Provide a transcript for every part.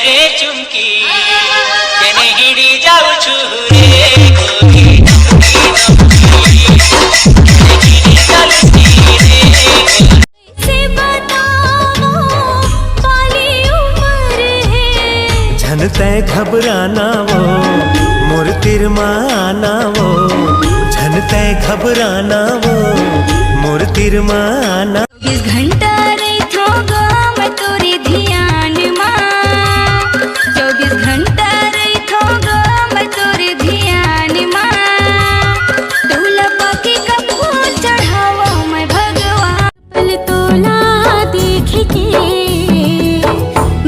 रे चुमकी केने हिड़ी जाऊ छु रे गोरी झनते घबराना वो मोर तिरमाना वो झनते घबराना वो मोर तिरमाना 24 घंटा रही थोगा मैं तोरे ध्यान मां 24 घंटा रही थोगा मैं तोरे ध्यान मां तोला पाके कब चढ़ावा मैं भगवान पल तोला देख के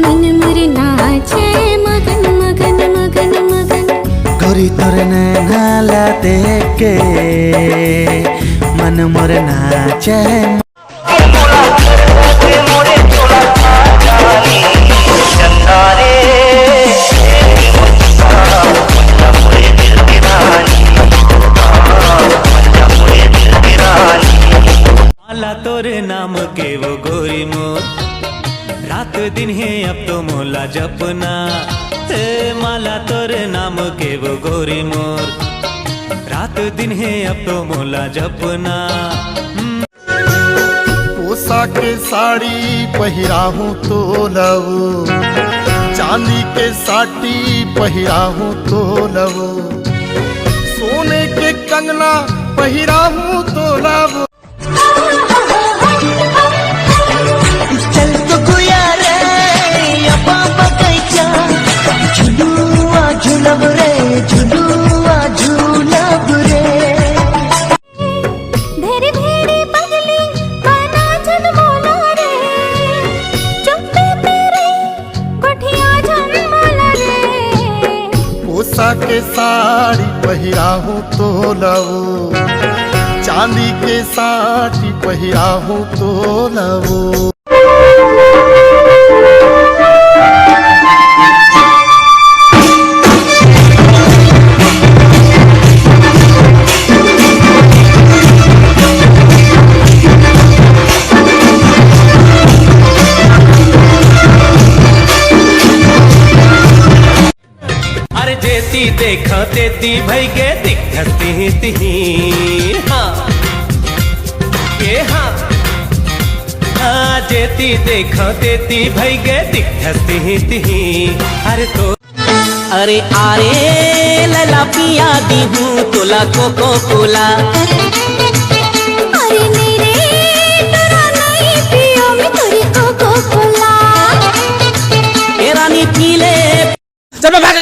मन मोर नाचे मगन मगन मगन मगन गोरी तोर नैना देख के मन मोर नाचे माला तोर नाम के वो गोरी मोर रात दिन है अब तो मोला जपना माला तोर नाम के वो गोरी मोर रात दिन है अब तो मोला जपना पोशाक के साड़ी पहिराहूँ तो लवो चांदी के साटी पहिराहूँ तो लवो सोने के कंगना पहिराहूँ तो लवो चल तो गुया रे या बाबा कैचा झुलुआ झुलब रे झुलुआ झुलब रे धेरी भेड़ी पगली बना जन मोला रे चुप्पे तेरे कोठिया जन मोला रे पोशाक के साड़ी पहिराहूँ तो लवो चांदी के साटी पहिराहूँ तो लवो अरे जेती देखा तेती भई गे दिखती तिही हाँ ये हाँ जेती देखा तेती भई गे दिखती तिही अरे तो अरे आरे लला पिया दी हूँ तोला कोको कोला अरे मेरे तेरा नहीं पियो मैं तेरी कोको कोला ए रानी पीले चल भाग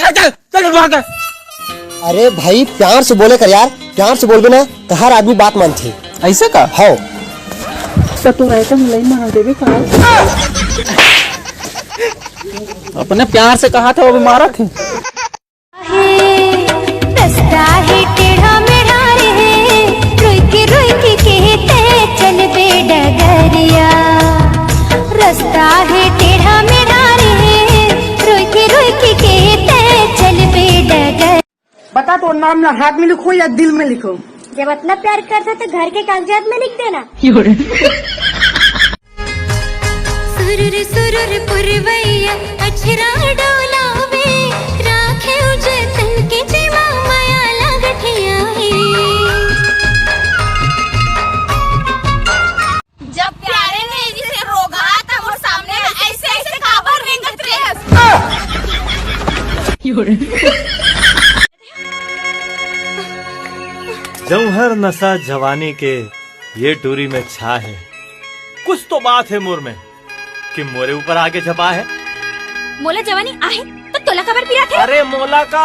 चल भाग अरे भाई प्यार से बोले कर यार प्यार से बोल बिना तो हर आदमी बात मानती ऐसे का हाँ अपने प्यार से कहा था वो भी मारा थे रास्ता है टेढ़ा मेढ़ा रे रोक के कहते चल बे डगरिया रास्ता है टेढ़ा मेढ़ा रे रोक के कहते चल बे डगर बता तो नाम ना हाथ में लिखो या दिल में लिखो जब इतना प्यार करता तो घर के कागजात में लिख देना सुरुर पुरवैया अछरा डोलावे राखे उजतन के जेमा माया लागठिया है जब प्यारे ने जिसे रोगा था वो सामने ऐसे ऐसे काबर रेंगत रे जौहर नशा जवानी के ये टूरी में छा है कुछ तो बात है मोर में कि मोरे ऊपर आगे झपा है मोला जवानी आहे तो तोला खबर पिरा थे अरे मोला का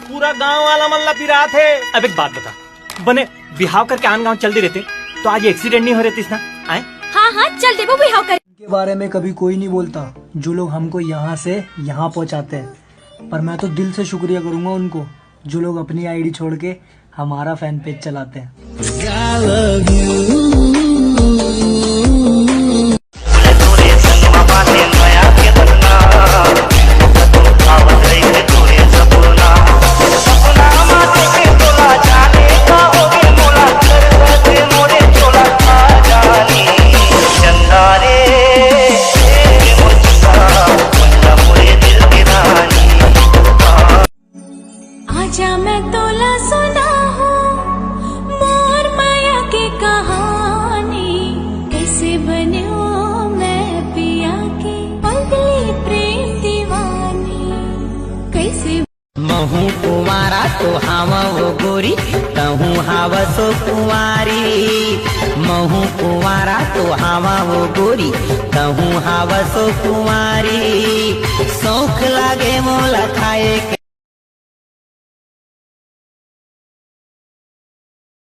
पूरा गांव वाला मल्ला पिरा थे अब एक बात बता बने बिहाव करके आन गांव चलते रहते तो आज एक्सीडेंट नहीं हो रहे ना आए हाँ चल देबो बिहाव कर के बारे में कभी कोई नहीं बोलता जो लोग हमको यहाँ से यहाँ पहुँचाते हैं पर मैं तो दिल से शुक्रिया करूँगा उनको जो लोग अपनी आईडी छोड़ के हमारा फैन पेज चलाते हैं। महू कुमारा तो हावा वो गोरी तहू हावा सो कुमारी महू कुमारा तो हावा वो गोरी तहू हावा सो कुमारी शौक लागे मोला खाए के